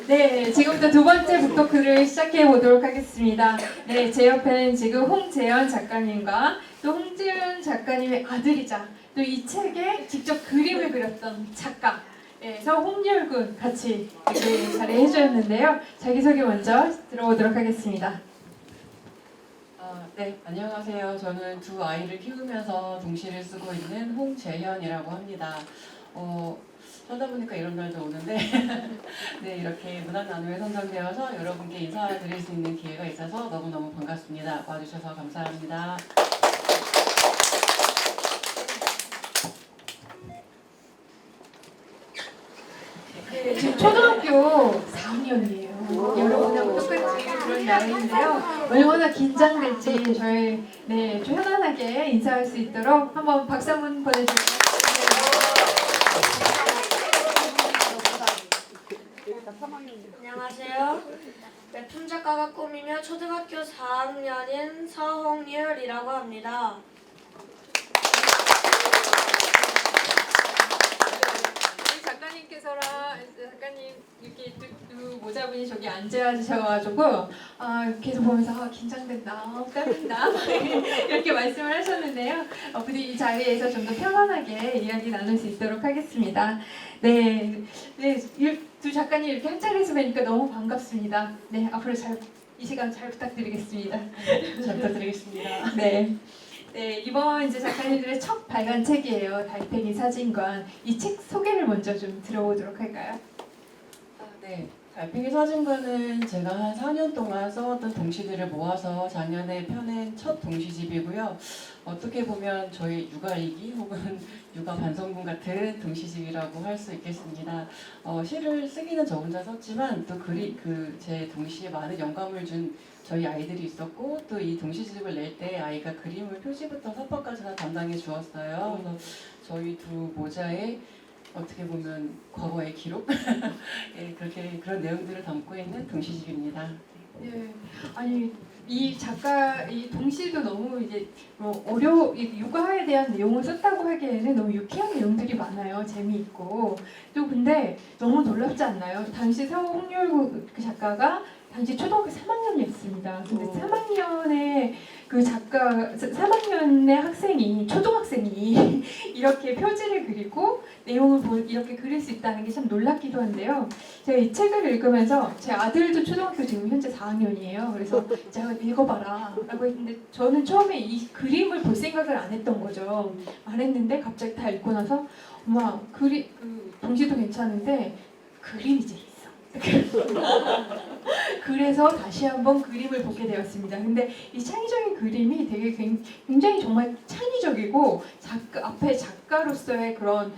네, 지금부터 두 번째 북토크를 시작해 보도록 하겠습니다. 네, 제 옆에는 지금 홍재현 작가님과 또 홍재현 작가님의 아들이자 또 이 책에 직접 그림을 그렸던 작가, 서 홍렬군 같이 이렇게 자리해 주셨는데요. 자기소개 먼저 들어보도록 하겠습니다. 네, 안녕하세요. 저는 두 아이를 키우면서 동시를 쓰고 있는 홍재현이라고 합니다. 하다 보니까 이런 날도 오는데 네, 이렇게 문학 나눔에 선정되어서 여러분께 인사드릴 수 있는 기회가 있어서 너무너무 반갑습니다. 와주셔서 감사합니다. 네, 지금 초등학교 4학년이에요. 여러분하고 똑같이 그런 나이인데요. 얼마나 긴장될지 저희 좀 편안하게 인사할 수 있도록 한번 박수 한번 보내주세요. 안녕하세요. 웹툰 작가가 꿈이며 초등학교 4학년인 서홍율이라고 합니다. 우리 작가님께서랑 작가님 이렇게 두 모자분이 저기 앉으셔가지고 계속 보면서 긴장된다, 떨린다 이렇게 말씀을 하셨는데요. 부디 이 자리에서 좀 더 편안하게 이야기 나눌 수 있도록 하겠습니다. 네, 두 작가님 이렇게 한 자리에서 뵈니까 너무 반갑습니다. 네, 앞으로 이 시간 잘 부탁드리겠습니다. 잘 부탁드리겠습니다. 네. 네, 이번 이제 작가님들의 첫 발간 책이에요. 달팽이 사진관. 이 책 소개를 먼저 좀 들어보도록 할까요? 네, 달팽이 사진관은 제가 한 4년 동안 써왔던 동시들을 모아서 작년에 펴낸 첫 동시집이고요. 어떻게 보면 저희 육아일기 혹은 육아 반성문 같은 동시집이라고 할 수 있겠습니다. 시를 쓰기는 저 혼자 썼지만 또 제 동시에 많은 영감을 준 저희 아이들이 있었고 또 이 동시집을 낼 때 아이가 그림을 표지부터 서법까지 다 담당해 주었어요. 그래서 저희 두 모자에 어떻게 보면 과거의 기록 그런 내용들을 담고 있는 동시집입니다. 네, 아니 이 동시도 너무 이제 육아에 대한 내용을 썼다고 하기에는 너무 유쾌한 내용들이 많아요. 재미있고 또 근데 너무 놀랍지 않나요? 당시 서홍렬 그 작가가 당시 초등학교 3학년이었습니다. 근데 3학년의 학생이 초등학생이 이렇게 표지를 그리고 내용을 이렇게 그릴 수 있다는 게 참 놀랍기도 한데요. 제가 이 책을 읽으면서 제 아들도 초등학교 지금 현재 4학년이에요. 그래서 제가 읽어봐라 라고 했는데 저는 처음에 이 그림을 볼 생각을 안 했던 거죠. 안 했는데 갑자기 다 읽고 나서 엄마 동시도 괜찮은데 그림이 재밌어. 그래서 다시 한번 그림을 보게 되었습니다. 근데 이 창의적인 그림이 되게 굉장히 정말 창의적이고 앞에 작가로서의 그런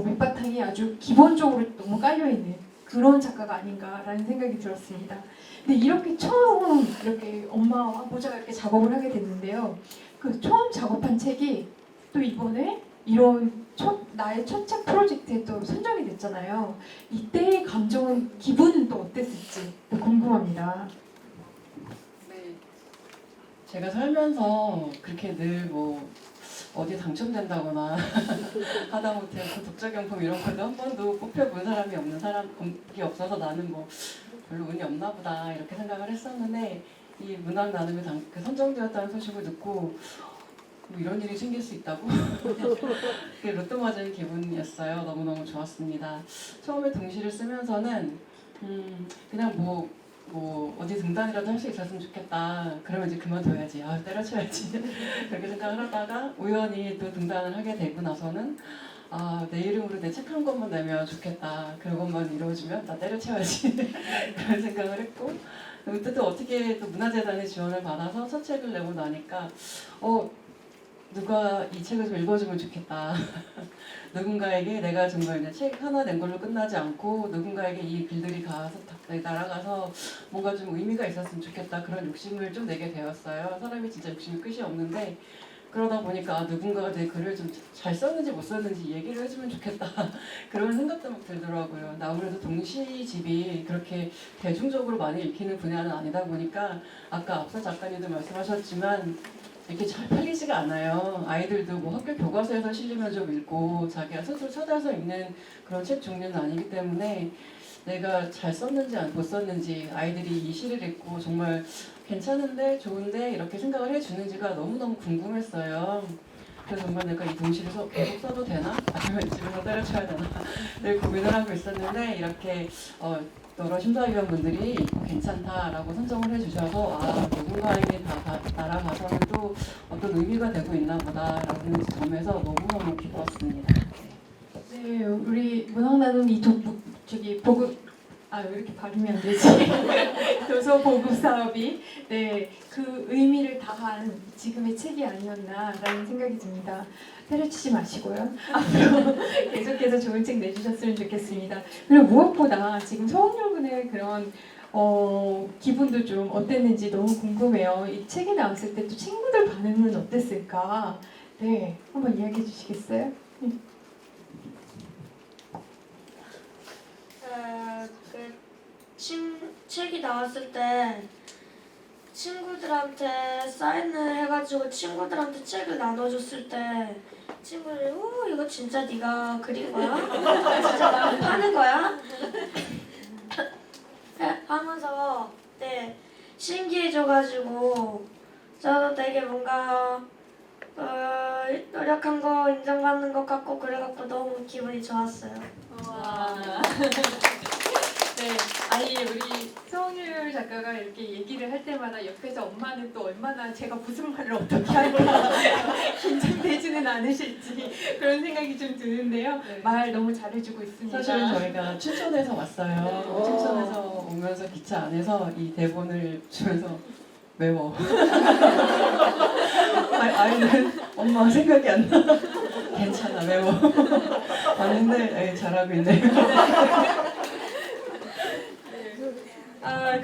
밑바탕이 아주 기본적으로 너무 깔려있는 그런 작가가 아닌가라는 생각이 들었습니다. 근데 이렇게 처음 이렇게 엄마와 모자가 이렇게 작업을 하게 됐는데요. 그 처음 작업한 책이 또 이번에 이런 나의 첫 책 프로젝트에 또 선정이 됐잖아요. 이때의 감정은 기분은 또 어땠을지 또 궁금합니다. 네, 제가 살면서 그렇게 늘 어디 당첨된다거나 하다못해 독자경품 이런 것도 한 번도 뽑혀본 사람이 없어서 나는 별로 운이 없나 보다 이렇게 생각을 했었는데 이 문학 나눔에 선정되었다는 소식을 듣고 이런 일이 생길 수 있다고? 로또 맞은 기분이었어요. 너무너무 좋았습니다. 처음에 동시를 쓰면서는 그냥 어디 등단이라도 할 수 있었으면 좋겠다. 그러면 이제 그만둬야지. 때려쳐야지. 그렇게 생각을 하다가 우연히 또 등단을 하게 되고 나서는 내 이름으로 내 책 한 권만 내면 좋겠다. 그것만 이루어지면 나 때려쳐야지. 그런 생각을 했고 그때 또 어떻게 또 문화재단의 지원을 받아서 첫 책을 내고 나니까 누가 이 책을 좀 읽어주면 좋겠다. 누군가에게 내가 정말 책 하나 낸 걸로 끝나지 않고 누군가에게 이 글들이 날아가서 뭔가 좀 의미가 있었으면 좋겠다. 그런 욕심을 좀 내게 되었어요. 사람이 진짜 욕심이 끝이 없는데 그러다 보니까 누군가가 내 글을 좀 잘 썼는지 못 썼는지 얘기를 해주면 좋겠다. 그런 생각도 막 들더라고요. 아무래도 동시집이 그렇게 대중적으로 많이 읽히는 분야는 아니다 보니까 아까 앞서 작가님도 말씀하셨지만 이렇게 잘 팔리지가 않아요. 아이들도 학교 교과서에서 실리면 좀 읽고 자기가 스스로 찾아서 읽는 그런 책 종류는 아니기 때문에 내가 잘 썼는지 못 썼는지 아이들이 이 시를 읽고 정말 괜찮은데 좋은데 이렇게 생각을 해주는지가 너무너무 궁금했어요. 그래서 정말 내가 이 동시를 계속 써도 되나? 아니면 집에서 때려쳐야 되나? 늘 고민을 하고 있었는데 이렇게 여러 심사위원분들이 괜찮다라고 선정을 해주셔서 누군가에게 날아가서는 또 어떤 의미가 되고 있나 보다라는 점에서 너무너무 기뻤습니다. 네, 우리 문학나눔 저기 보급 왜 이렇게 발음이 안 되지? 도서 보급 사업이 그 의미를 다한 지금의 책이 아니었나라는 생각이 듭니다. 때려치지 마시고요. 앞으로 계속해서 좋은 책 내주셨으면 좋겠습니다. 그리고 무엇보다 지금 서울여군의 그런 기분도 좀 어땠는지 너무 궁금해요. 이 책이 나왔을 때 또 친구들 반응은 어땠을까? 네, 한번 이야기해 주시겠어요? 책이 나왔을 때 친구들한테 사인을 해가지고 친구들한테 책을 나눠줬을 때 친구들이 이거 진짜 네가 그린 거야? 진짜 나 파는 거야? 하면서 신기해져가지고 저도 되게 뭔가 노력한 거 인정받는 것 같고 그래갖고 너무 기분이 좋았어요. 네, 우리 서홍률 작가가 이렇게 얘기를 할 때마다 옆에서 엄마는 또 얼마나 제가 무슨 말을 어떻게 할까 긴장되지는 않으실지 그런 생각이 좀 드는데요. 네. 말 너무 잘해주고 있습니다. 사실은 저희가 춘천에서 왔어요. 춘천에서 오면서 기차 안에서 이 대본을 주면서 매워. 아이는 엄마 생각이 안 나. 괜찮아 매워. 왔는데 잘하고 있네요.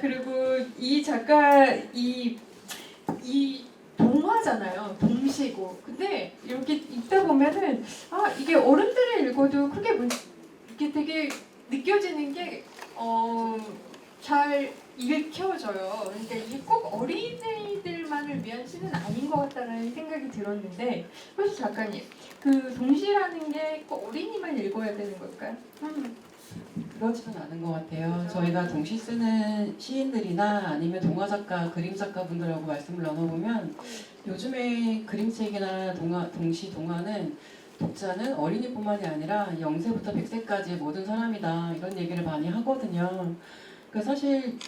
그리고 이 작가 이 동화잖아요. 동시고. 근데 이렇게 읽다 보면은 이게 어른들이 읽어도 크게 이렇게 되게 느껴지는 게 잘 읽혀져요. 그러니까 이게 꼭 어린이들만을 위한 시는 아닌 것 같다라는 생각이 들었는데 혹시 작가님 그 동시라는 게 꼭 어린이만 읽어야 되는 걸까요? 그렇지는 않은 것 같아요. 저희가 동시 쓰는 시인들이나 아니면 동화 작가, 그림 작가 분들하고 말씀을 나눠보면 요즘에 그림책이나 동시 동화는 독자는 어린이뿐만이 아니라 0세부터 100세까지 모든 사람이다 이런 얘기를 많이 하거든요. 그러니까 사실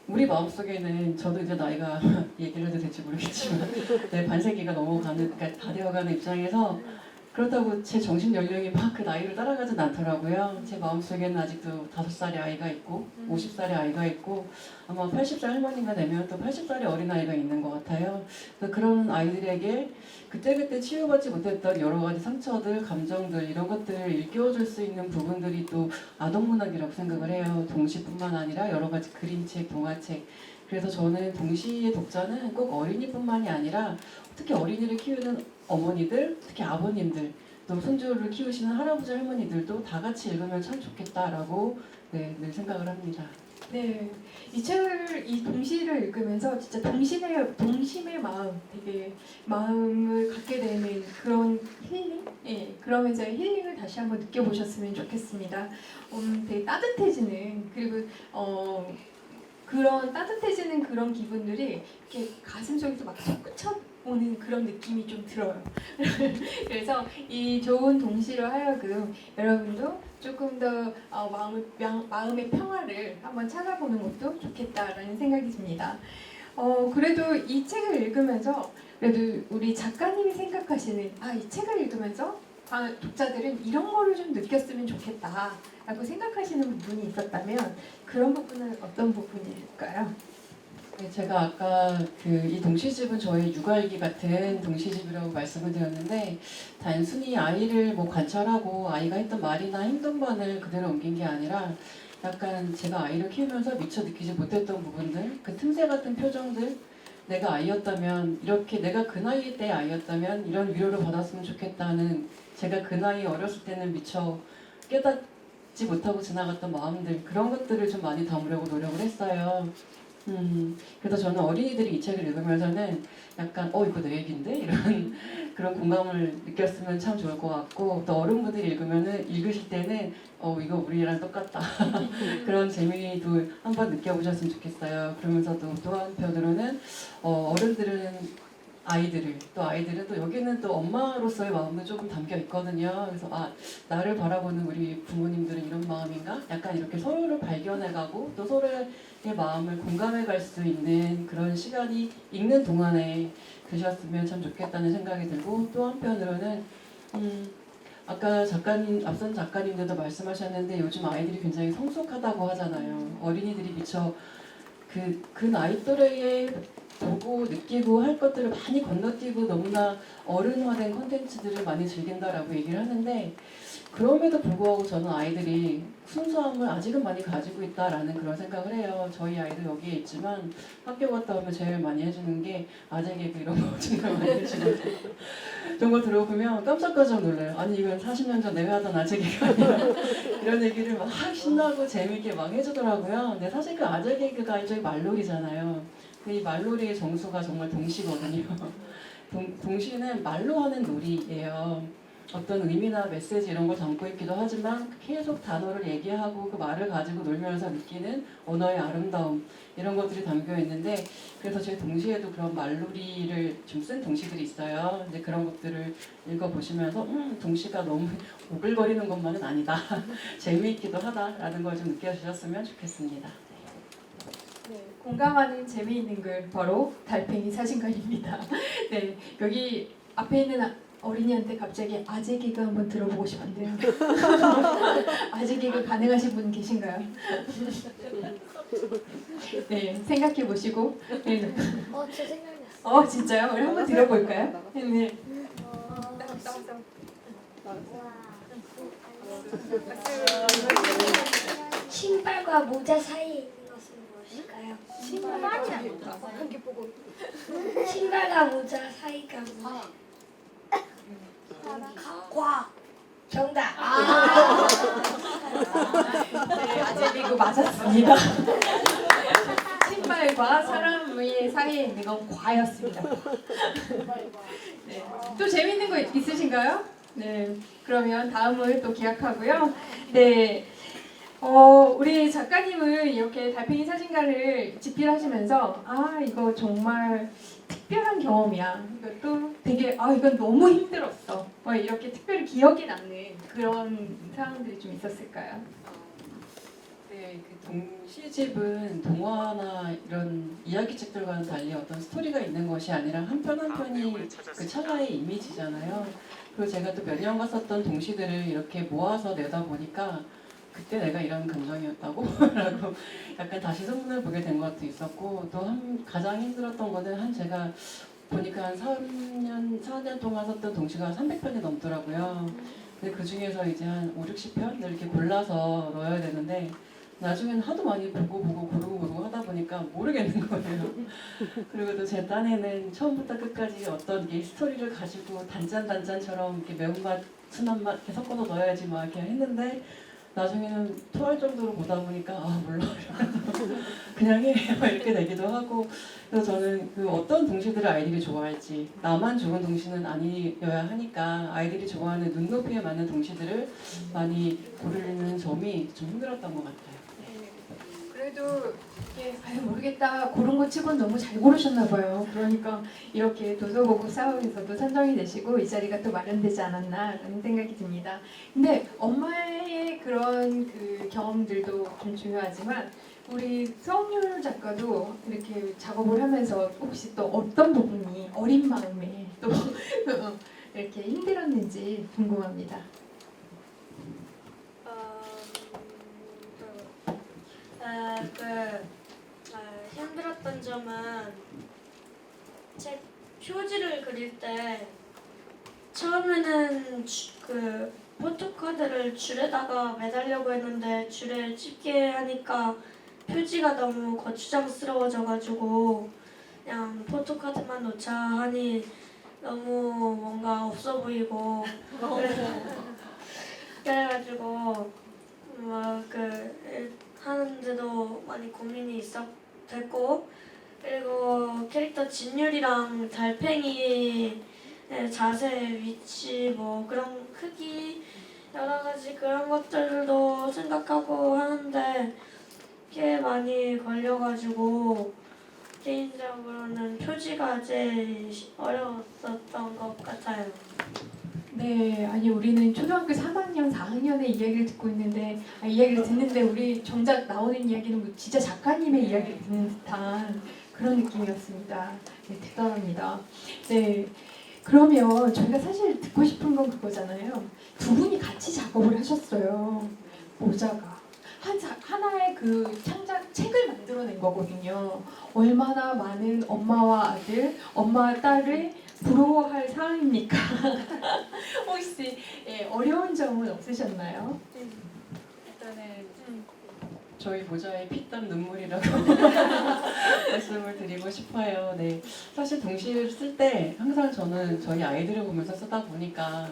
우리 마음속에는 저도 이제 나이가 얘기를 해도 될지 모르겠지만 반세기가 넘어가는 그러니까 다 되어가는 입장에서 그렇다고 제 정신 연령이 막 그 나이를 따라가진 않더라고요. 제 마음속에는 아직도 5살의 아이가 있고 50살의 아이가 있고 아마 80살 할머니가 되면 또 80살의 어린아이가 있는 것 같아요. 그런 아이들에게 그때그때 치유받지 못했던 여러 가지 상처들, 감정들 이런 것들을 일깨워줄 수 있는 부분들이 또 아동문학이라고 생각을 해요. 동시뿐만 아니라 여러 가지 그림책, 동화책. 그래서 저는 동시의 독자는 꼭 어린이뿐만이 아니라 특히 어린이를 키우는 어머니들, 특히 아버님들, 또 손주를 키우시는 할아버지 할머니들도 다 같이 읽으면 참 좋겠다라고 늘 생각을 합니다. 네, 이 책을 이 동시를 읽으면서 진짜 동심의 마음, 되게 마음을 갖게 되는 그런 힐링, 그러면서 힐링을 다시 한번 느껴보셨으면 좋겠습니다. 되게 따뜻해지는 그리고 그런 따뜻해지는 그런 기분들이 이렇게 가슴속에서 막 솟구쳐 오는 그런 느낌이 좀 들어요. 그래서 이 좋은 동시로 하여금 여러분도 조금 더 마음의 평화를 한번 찾아보는 것도 좋겠다라는 생각이 듭니다. 그래도 이 책을 읽으면서 그래도 우리 작가님이 생각하시는 이 책을 읽으면서 독자들은 이런 거를 좀 느꼈으면 좋겠다라고 생각하시는 부분이 있었다면 그런 부분은 어떤 부분일까요? 제가 아까 이 동시집은 저의 육아일기 같은 동시집이라고 말씀을 드렸는데 단순히 아이를 관찰하고 아이가 했던 말이나 행동만을 그대로 옮긴 게 아니라 약간 제가 아이를 키우면서 미처 느끼지 못했던 부분들, 그 틈새 같은 표정들, 내가 아이였다면 이렇게 내가 그 나이 때 아이였다면 이런 위로를 받았으면 좋겠다는 제가 그 나이 어렸을 때는 미처 깨닫지 못하고 지나갔던 마음들 그런 것들을 좀 많이 담으려고 노력을 했어요. 그래서 저는 어린이들이 이 책을 읽으면서는 약간 이거 내 얘기인데? 이런 그런 공감을 느꼈으면 참 좋을 것 같고 또 어른분들이 읽으실 때는 이거 우리랑 똑같다 그런 재미도 한번 느껴보셨으면 좋겠어요. 그러면서도 또 한편으로는 어른들은 아이들은 또 여기는 또 엄마로서의 마음도 조금 담겨 있거든요. 그래서 나를 바라보는 우리 부모님들은 이런 마음인가? 약간 이렇게 서로를 발견해가고 또 서로의 마음을 공감해갈 수 있는 그런 시간이 읽는 동안에 드셨으면 참 좋겠다는 생각이 들고 또 한편으로는 아까 앞선 작가님들도 말씀하셨는데 요즘 아이들이 굉장히 성숙하다고 하잖아요. 어린이들이 미처 그 나이 또래에 보고 느끼고 할 것들을 많이 건너뛰고 너무나 어른화된 콘텐츠들을 많이 즐긴다라고 얘기를 하는데 그럼에도 불구하고 저는 아이들이 순수함을 아직은 많이 가지고 있다라는 그런 생각을 해요. 저희 아이도 여기에 있지만 학교 갔다 오면 제일 많이 해주는 게 아재 개그 이런 거 정말 많이 해주거든요. 이런 거 들어보면 깜짝깜짝 놀라요. 아니 이건 40년 전 내가 하던 아재 개그 아니야. 이런 얘기를 막 신나고 재밌게 막 해주더라고요. 근데 사실 그 아재 개그가 일종의 말놀이잖아요. 이 말놀이의 정수가 정말 동시거든요. 동시는 말로 하는 놀이예요. 어떤 의미나 메시지 이런 걸 담고 있기도 하지만 계속 단어를 얘기하고 그 말을 가지고 놀면서 느끼는 언어의 아름다움 이런 것들이 담겨 있는데 그래서 제 동시에도 그런 말놀이를 좀 쓴 동시들이 있어요. 근데 그런 것들을 읽어보시면서 동시가 너무 오글거리는 것만은 아니다. 재미있기도 하다라는 걸 좀 느껴주셨으면 좋겠습니다. 네, 공감하는 재미있는 글 바로 달팽이 사진관입니다. 네, 여기 앞에 있는 어린이한테 갑자기 아재 개그 한번 들어보고 싶은데요. 아재 개그 가능하신 분 계신가요? 네, 생각해 보시고. 네. 저 생각났어. 진짜요? 우리 한번 들어볼까요? 네. 신발과 모자 사이에 있는 것은 무엇일까요? 신발과 모자 사이가 과 정답. 네, 아재 개그 맞았습니다. 신발과 사람의 사이에 있는 건 과였습니다. 네. 또 재밌는 거 있으신가요? 네. 그러면 다음을 또 기약하고요. 네. 우리 작가님은 이렇게 달팽이 사진가를 집필하시면서 이거 정말 특별한 경험이야. 이것도 되게 이건 너무 힘들었어. 이렇게 특별히 기억에 남는 그런 상황들이 좀 있었을까요? 네, 그 동시집은 동화나 이런 이야기책들과는 달리 어떤 스토리가 있는 것이 아니라 한 편 한 편이 그 찰나의 이미지잖아요. 그리고 제가 또 몇 년간 썼던 동시들을 이렇게 모아서 내다 보니까 그때 내가 이런 감정이었다고? 라고 약간 다시 소문을 보게 된 것도 있었고 또 가장 힘들었던 거는 제가 보니까 한 4년 동안 썼던 동시가 300편이 넘더라고요. 근데 그 중에서 이제 한 5, 60편을 이렇게 골라서 넣어야 되는데 나중에는 하도 많이 보고 고르고 하다 보니까 모르겠는 거예요. 그리고 또 제 딴에는 처음부터 끝까지 어떤 게 스토리를 가지고 단짠처럼 이렇게 매운맛, 순한맛 이렇게 섞어서 넣어야지 막 이렇게 했는데 나중에는 토할 정도로 보다 보니까 몰라 그냥 해 이렇게 되기도 하고 그래서 저는 그 어떤 동시들을 아이들이 좋아할지 나만 좋은 동시는 아니어야 하니까 아이들이 좋아하는 눈높이에 맞는 동시들을 많이 고르는 점이 좀 힘들었던 것 같아요. 그래도 이게 모르겠다 고른 거 치곤 너무 잘 고르셨나 봐요. 그러니까 이렇게 도서고급 사업에서도 선정이 되시고 이 자리가 또 마련되지 않았나라는 생각이 듭니다. 근데 엄마의 그런 그 경험들도 좀 중요하지만 우리 서옥률 작가도 이렇게 작업을 하면서 혹시 또 어떤 부분이 어린 마음에 또 이렇게 힘들었는지 궁금합니다. 힘들었던 점은 책 표지를 그릴 때 처음에는 그 포토카드를 줄에다가 매달려고 했는데 줄에 집게 하니까 표지가 너무 거추장스러워져가지고 그냥 포토카드만 놓자 하니 너무 뭔가 없어 보이고 그래가지고 하는데도 많이 고민이 됐고 그리고 캐릭터 진율이랑 달팽이를 자세, 위치, 뭐 그런 크기 여러 가지 그런 것들도 생각하고 하는데 꽤 많이 걸려가지고 개인적으로는 표지가 제일 어려웠었던 것 같아요. 네, 아니 우리는 초등학교 3학년, 4학년의 이야기를 듣고 있는데 이야기를 듣는데 우리 정작 나오는 이야기는 뭐 진짜 작가님의 이야기를 듣는 듯한 그런 느낌이었습니다. 네, 대단합니다. 네, 그러면 저희가 사실 듣고 싶은 건 그거잖아요. 두 분이 같이 작업을 하셨어요. 모자가 하나의 그 창작 책을 만들어낸 거거든요. 얼마나 많은 엄마와 아들, 엄마와 딸을 부러워할 사항입니까? 혹시 어려운 점은 없으셨나요? 일단은 저희 모자에 피땀 눈물이라고 말씀을 드리고 싶어요. 네, 사실 동시를 쓸 때 항상 저는 저희 아이들을 보면서 쓰다 보니까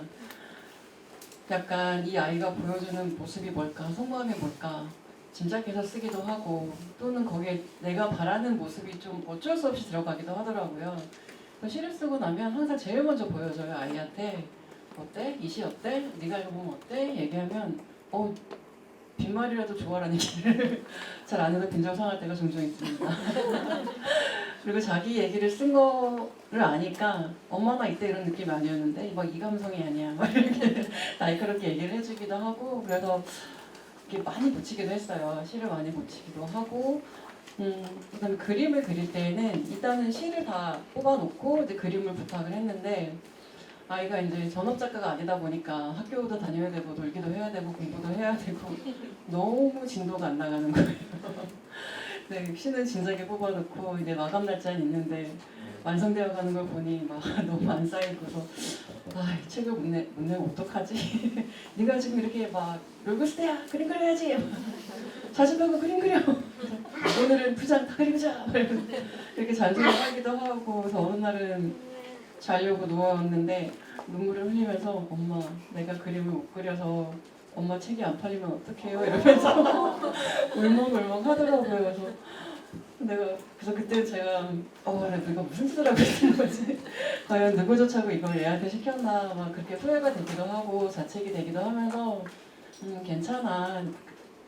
약간 이 아이가 보여주는 모습이 뭘까, 속마음이 뭘까 짐작해서 쓰기도 하고 또는 거기에 내가 바라는 모습이 좀 어쩔 수 없이 들어가기도 하더라고요. 시를 쓰고 나면 항상 제일 먼저 보여줘요, 아이한테. 어때? 이 시 어때? 네가 읽어보면 어때? 얘기하면 빈말이라도 좋아라는 얘기를 잘 안 해도 빈정상할 때가 종종 있습니다. 그리고 자기 얘기를 쓴 거를 아니까 엄마나 이때 이런 느낌이 아니었는데 막 이 감성이 아니야 막 이렇게 날카롭게 얘기를 해주기도 하고 그래서 이렇게 많이 붙이기도 했어요. 시를 많이 붙이기도 하고 그다음에 그림을 그릴 때에는 일단은 시를 다 뽑아놓고 이제 그림을 부탁을 했는데 아이가 이제 전업 작가가 아니다 보니까 학교도 다녀야 되고 놀기도 해야 되고 공부도 해야 되고 너무 진도가 안 나가는 거예요. 네, 시는 진작에 뽑아놓고 이제 마감 날짜는 있는데 완성되어 가는 걸 보니 막 너무 안 쌓이고서 이 책을 못 내면 어떡하지? 네가 지금 이렇게 막 놀고 있을 때야 그림 그려야지. 자주 보고 그림 그려. 오늘은 부장 다 그리자. 이렇게 잔소리 하기도 하고 그래서 어느 날은 자려고 누웠는데 눈물을 흘리면서 엄마 내가 그림을 못 그려서 엄마 책이 안 팔리면 어떡해요? 이러면서 울먹울먹 하더라고요. 그래서 그때 제가 내가 무슨 짓을 하고 있는 거지? 과연 누구조차고 이걸 얘한테 시켰나 막 그렇게 후회가 되기도 하고 자책이 되기도 하면서 괜찮아.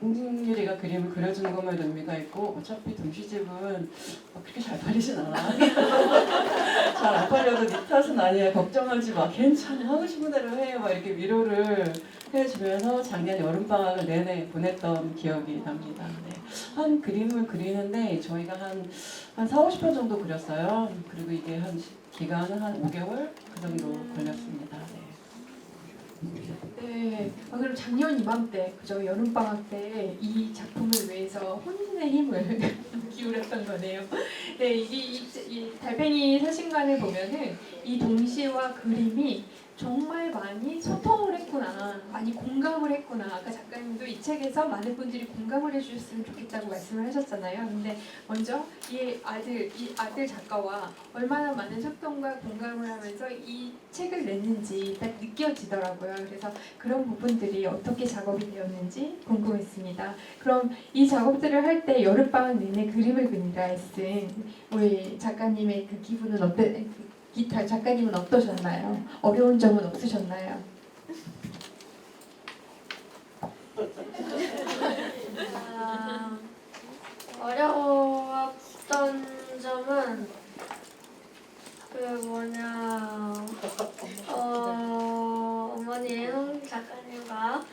홍진유리가 그림을 그려주는 것만 의미가 있고 어차피 동시집은 그렇게 잘 팔리진 않아. 잘 안 팔려도 네 탓은 아니야. 걱정하지 마. 괜찮아. 하고 싶은 대로 해. 막 이렇게 위로를 해주면서 작년 여름방학을 내내 보냈던 기억이 납니다. 네. 한 그림을 그리는데 저희가 한 4, 50편 정도 그렸어요. 그리고 이게 기간은 한 5개월 그 정도 걸렸습니다. 네. 네, 그럼 작년 이맘때, 그죠? 여름방학 때 이 작품을 위해서 혼신의 힘을 기울였던 거네요. 네, 이 달팽이 사신관을 보면은 이 동시와 그림이 정말 많이 소통을 했구나, 많이 공감을 했구나. 아까 작가님도 이 책에서 많은 분들이 공감을 해주셨으면 좋겠다고 말씀을 하셨잖아요. 근데 먼저 이 아들 작가와 얼마나 많은 소통과 공감을 하면서 이 책을 냈는지 딱 느껴지더라고요. 그래서 그런 부분들이 어떻게 작업이 되었는지 궁금했습니다. 그럼 이 작업들을 할 때 여름방학 내내 그림을 그리라 했은 우리 작가님의 그 기분은 작가님은 어떠셨나요? 어려운 점은 없으셨나요? 어려웠던 점은 어머니 형 작가님과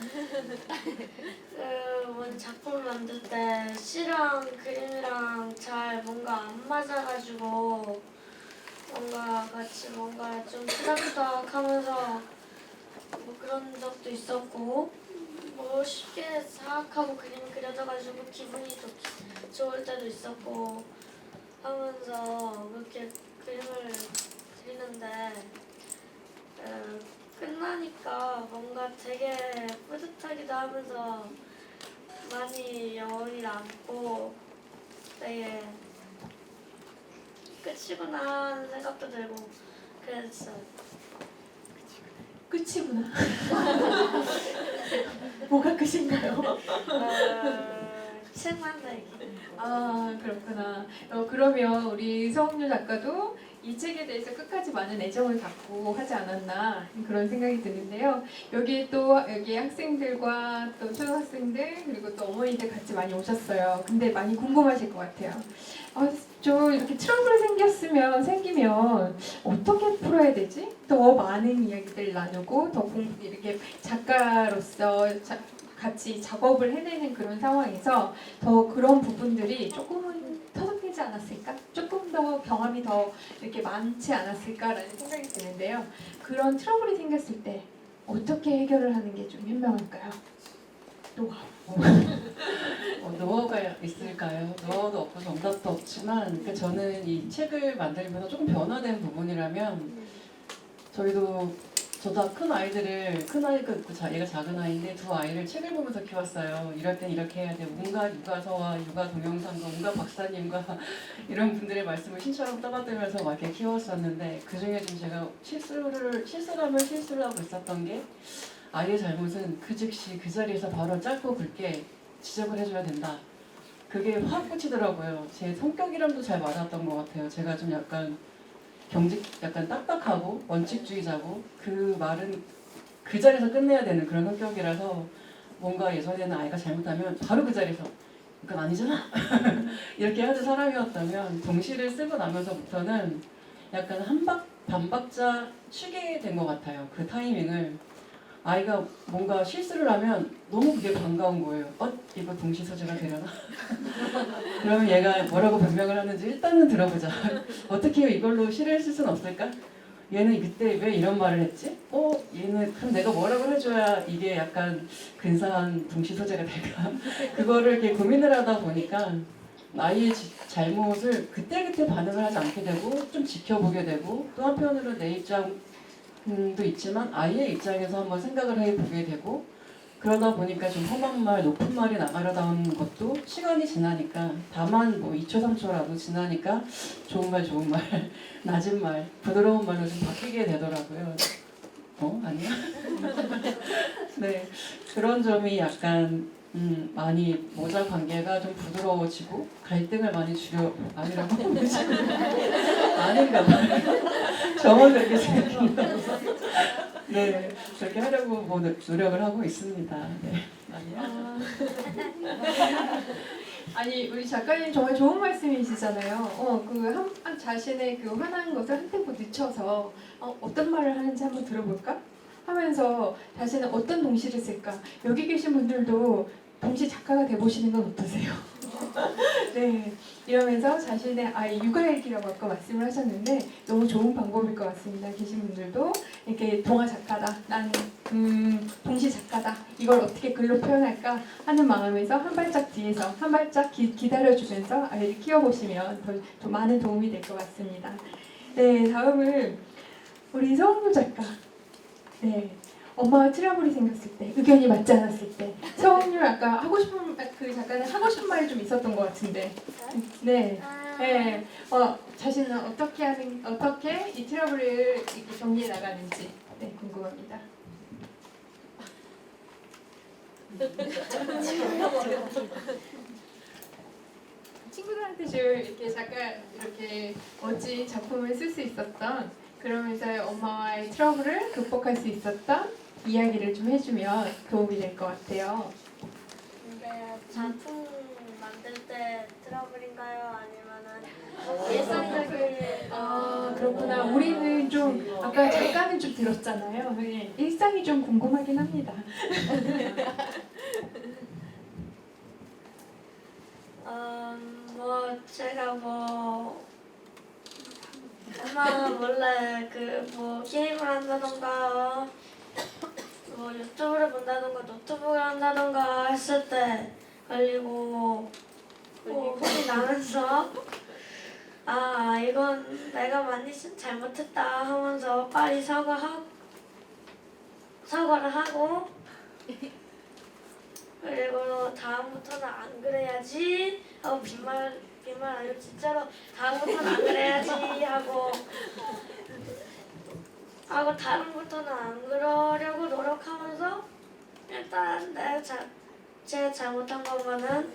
작품을 만들 때 시랑 그림이랑 잘 뭔가 안 맞아가지고 같이 좀 투닥투닥하면서 그런 적도 있었고 쉽게 생각하고 그림을 그려져가지고 기분이 좋을 때도 있었고 하면서 그렇게 그림을 그리는데 끝나니까 뭔가 되게 뿌듯하기도 하면서 많이 여운이 남고 되게 끝이구나 하는 생각도 들고 그랬어요. 끝이구나. 뭐가 끝인가요? 책 만들기. 그렇구나. 그러면 우리 서홍유 작가도 이 책에 대해서 끝까지 많은 애정을 갖고 하지 않았나 그런 생각이 드는데요. 여기 또 여기 학생들과 또 초등학생들 그리고 또 어머니들 같이 많이 오셨어요. 근데 많이 궁금하실 것 같아요. 좀 이렇게 트러블이 생기면 어떻게 풀어야 되지? 더 많은 이야기들 나누고 더 이렇게 작가로서 같이 작업을 해내는 그런 상황에서 더 그런 부분들이 조금은 터득되지 않았을까? 조금 더 경험이 더 이렇게 많지 않았을까라는 생각이 드는데요. 그런 트러블이 생겼을 때 어떻게 해결을 하는 게 좀 현명할까요? 노하우. 노하우가 있을까요? 노하우도 없고 정답도 없지만 그러니까 저는 이 책을 만들면서 조금 변화된 부분이라면 저도 큰 아이가 있고 얘가 작은 아이인데 두 아이를 책을 보면서 키웠어요. 이럴 땐 이렇게 해야 돼. 온갖 육아서와 육아 동영상과 온갖 박사님과 이런 분들의 말씀을 신처럼 떠받들면서 막 이렇게 키웠었는데 그 중에 좀 제가 실수를 하고 있었던 게 아이의 잘못은 그 즉시 그 자리에서 바로 짧고 굵게 지적을 해줘야 된다. 그게 확 꽂히더라고요. 제 성격이랑도 잘 맞았던 것 같아요. 제가 좀 약간 딱딱하고 원칙주의자고 그 말은 그 자리에서 끝내야 되는 그런 성격이라서 뭔가 예전에는 아이가 잘못하면 바로 그 자리에서 그건 아니잖아 이렇게 하는 사람이었다면 동시를 쓰고 나면서부터는 약간 반박자 쉬게 된 것 같아요. 그 타이밍을 아이가 뭔가 실수를 하면 너무 그게 반가운 거예요. 이거 동시 소재가 되려나? 그러면 얘가 뭐라고 변명을 하는지 일단은 들어보자. 어떻게 이걸로 시를 쓸 수는 없을까? 얘는 그때 왜 이런 말을 했지? 얘는 그럼 내가 뭐라고 해줘야 이게 약간 근사한 동시 소재가 될까? 그거를 이렇게 고민을 하다 보니까 아이의 잘못을 그때그때 반응을 하지 않게 되고 좀 지켜보게 되고 또 한편으로 내 입장도 있지만 아이의 입장에서 한번 생각을 해보게 되고 그러다 보니까 좀 험한 말, 높은 말이 나가려다 하는 것도 시간이 지나니까 다만 뭐 2초, 3초라도 지나니까 좋은 말, 낮은 말, 부드러운 말로 좀 바뀌게 되더라고요. 아니야? 네, 그런 점이 약간 많이 모자 관계가 좀 부드러워지고 갈등을 많이 아니라고 아닌가 봐요. 저만 그렇게 생각해요. 네, 그렇게 하려고 노력을 하고 있습니다. 네. 아니야? 아니 우리 작가님 정말 좋은 말씀이시잖아요. 자신의 그 화난 것을 한 템포 늦춰서 어떤 말을 하는지 한번 들어볼까? 하면서 자신은 어떤 동시를 쓸까? 여기 계신 분들도 동시 작가가 돼보시는 건 어떠세요? 네, 이러면서 자신의 아이 육아일기라고 아까 말씀을 하셨는데 너무 좋은 방법일 것 같습니다. 계신 분들도 이렇게 동화 작가다, 난 동시 작가다, 이걸 어떻게 글로 표현할까 하는 마음에서 한 발짝 뒤에서 한 발짝 기다려주면서 아이를 키워보시면 더 많은 도움이 될 것 같습니다. 네, 다음은 우리 서은유 작가. 네. 엄마와 트러블이 생겼을 때, 의견이 맞지 않았을 때, 서은유 아까 그 작가는 하고 싶은 말이 좀 있었던 것 같은데, 네, 네, 자신은 어떻게 이 트러블을 이렇게 정리해 나가는지, 네, 궁금합니다. 친구들한테 좀 이렇게 이렇게 멋진 작품을 쓸 수 있었던 그러면서 엄마와의 트러블을 극복할 수 있었던 이야기를 좀 해주면 도움이 될 것 같아요. 근데 작품 만들 때 트러블인가요? 아니면은 일상적인 그렇구나. 우리는 좀 아까 잠깐은 좀 들었잖아요. 네, 일상이 좀 궁금하긴 합니다. 제가 엄마 몰래 게임을 한다던가 유튜브를 본다던가 노트북을 한다던가 했을 때 걸리고 혼이 나면서 이건 내가 많이 잘못했다 하면서 빨리 사과를 하고 그리고 다음부터는 안 그래야지 하고 빈말 아니고 진짜로 다음부터는 안 그래야지 하고 다음부터는 안 그러려고 노력하면서 일단 제가 잘못한 거면은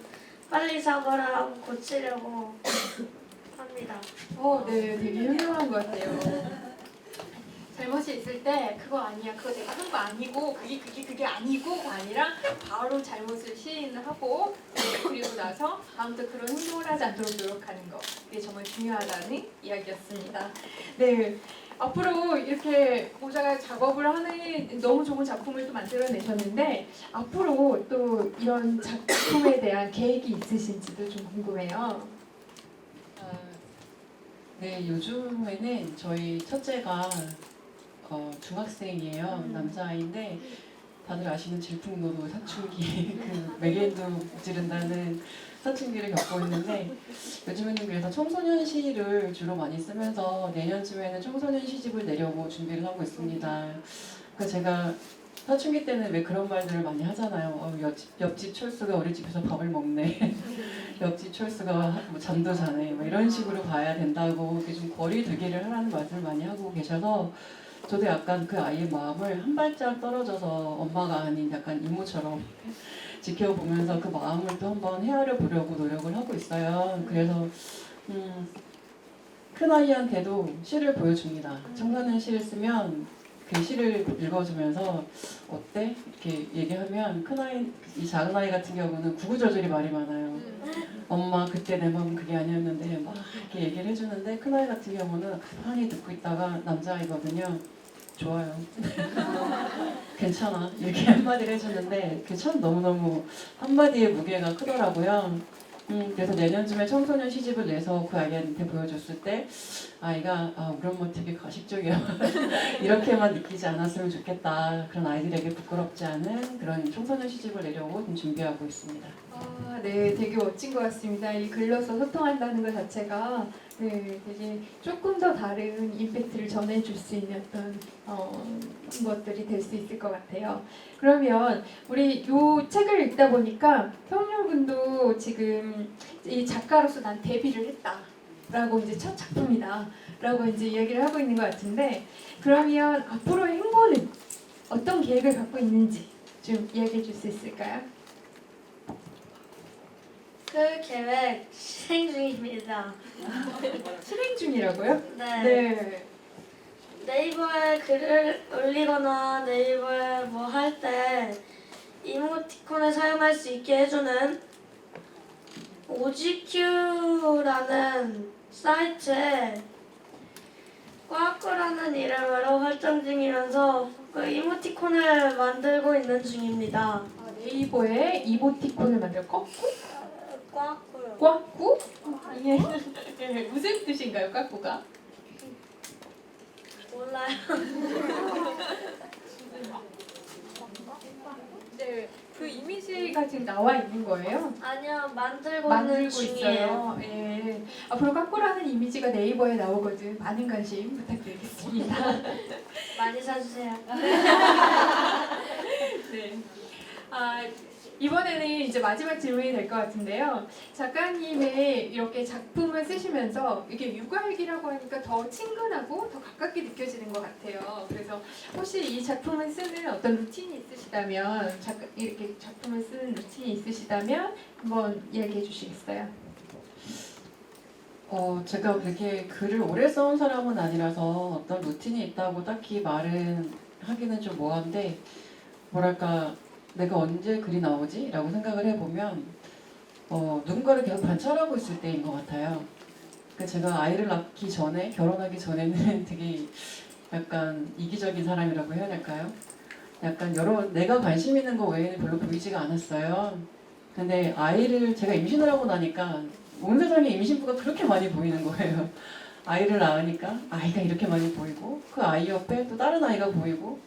빨리 사과를 하고 고치려고 합니다. 네, 되게 현명한 것 같아요. 잘못이 있을 때 그거 아니야, 그거 내가 한 거 아니고 그게 아니고가 아니라 바로 잘못을 시인하고 그리고 나서 다음부터 그런 행동을 하지 않도록 노력하는 거, 그게 정말 중요하다는 이야기였습니다. 네, 앞으로 이렇게 모자가 작업을 하는 너무 좋은 작품을 또 만들어내셨는데 앞으로 또 이런 작품에 대한 계획이 있으신지도 좀 궁금해요. 네, 요즘에는 저희 첫째가 중학생이에요. 남자아이인데 다들 아시는 질풍노도 사춘기 그 매개인도 지른다는 사춘기를 겪고 있는데 요즘에는 그래서 청소년 시를 주로 많이 쓰면서 내년쯤에는 청소년 시집을 내려고 준비를 하고 있습니다. 그러니까 제가 사춘기 때는 왜 그런 말들을 많이 하잖아요. 옆집 철수가 우리 집에서 밥을 먹네. 옆집 철수가 뭐 잠도 자네. 뭐 이런 식으로 봐야 된다고 이렇게 좀 거리두기를 하라는 말씀을 많이 하고 계셔서 저도 약간 그 아이의 마음을 한 발짝 떨어져서 엄마가 아닌 약간 이모처럼 지켜보면서 그 마음을 또 한번 헤아려 보려고 노력을 하고 있어요. 그래서 큰 아이한테도 시를 보여줍니다. 청소년 시를 쓰면 그 시를 읽어주면서 어때? 이렇게 얘기하면 큰 아이, 이 작은 아이 같은 경우는 구구절절히 말이 많아요. 엄마 그때 내 마음은 그게 아니었는데 막 이렇게 얘기를 해주는데 큰 아이 같은 경우는 가만히 듣고 있다가 남자아이거든요. 좋아요. 괜찮아. 이렇게 한마디를 해주는데 그게 참 너무너무 한마디의 무게가 크더라고요. 그래서 내년쯤에 청소년 시집을 내서 그 아이한테 보여줬을 때 아이가 우리 엄마 되게 가식적이야. 이렇게만 느끼지 않았으면 좋겠다. 그런 아이들에게 부끄럽지 않은 그런 청소년 시집을 내려고 좀 준비하고 있습니다. 네, 되게 멋진 것 같습니다. 이 글로서 소통한다는 것 자체가 네, 되게 조금 더 다른 임팩트를 전해줄 수 있는 어떤 것들이 될 수 있을 것 같아요. 그러면 우리 이 책을 읽다 보니까 평룡군도 지금 이 작가로서 난 데뷔를 했다라고 이제 첫 작품이다라고 이제 이야기를 하고 있는 것 같은데 그러면 앞으로의 행보는 어떤 계획을 갖고 있는지 좀 이야기해 줄 수 있을까요? 그 계획 실행 중입니다. 실행 중이라고요? 네. 네. 네이버에 글을 올리거나 네이버에 뭐 할 때 이모티콘을 사용할 수 있게 해주는 OGQ라는 사이트에 꽈꾸라는 이름으로 활동 중이면서 그 이모티콘을 만들고 있는 중입니다. 네이버에 이모티콘을 만들어 꺾고? 꽈꾸요. 꽉꾸? 이게 네, 무슨 뜻인가요, 꽉꾸가? 몰라요. 네, 그 이미지가 지금 나와 있는 거예요? 아니요, 만들고 만들고 있는 중이에요. 있어요. 예. 앞으로 꽉꾸라는 이미지가 네이버에 나오거든. 많은 관심 부탁드리겠습니다. 많이 사주세요. 네. 이번에는 이제 마지막 질문이 될 것 같은데요. 작가님의 이렇게 작품을 쓰시면서 이게 육아일기라고 하니까 더 친근하고 더 가깝게 느껴지는 것 같아요. 그래서 혹시 이 작품을 쓰는 어떤 루틴이 있으시다면, 이렇게 작품을 쓰는 루틴이 있으시다면 한번 이야기해 주시겠어요? 제가 그렇게 글을 오래 써온 사람은 아니라서 어떤 루틴이 있다고 딱히 말은 하기는 좀 뭐한데 뭐랄까 내가 언제 글이 나오지? 라고 생각을 해보면 누군가를 계속 관찰하고 있을 때인 것 같아요. 그러니까 제가 아이를 낳기 전에 결혼하기 전에는 되게 약간 이기적인 사람이라고 해야 될까요? 약간 내가 관심 있는 거 외에는 별로 보이지가 않았어요. 근데 아이를 제가 임신을 하고 나니까 온 세상에 임신부가 그렇게 많이 보이는 거예요. 아이를 낳으니까 아이가 이렇게 많이 보이고 그 아이 옆에 또 다른 아이가 보이고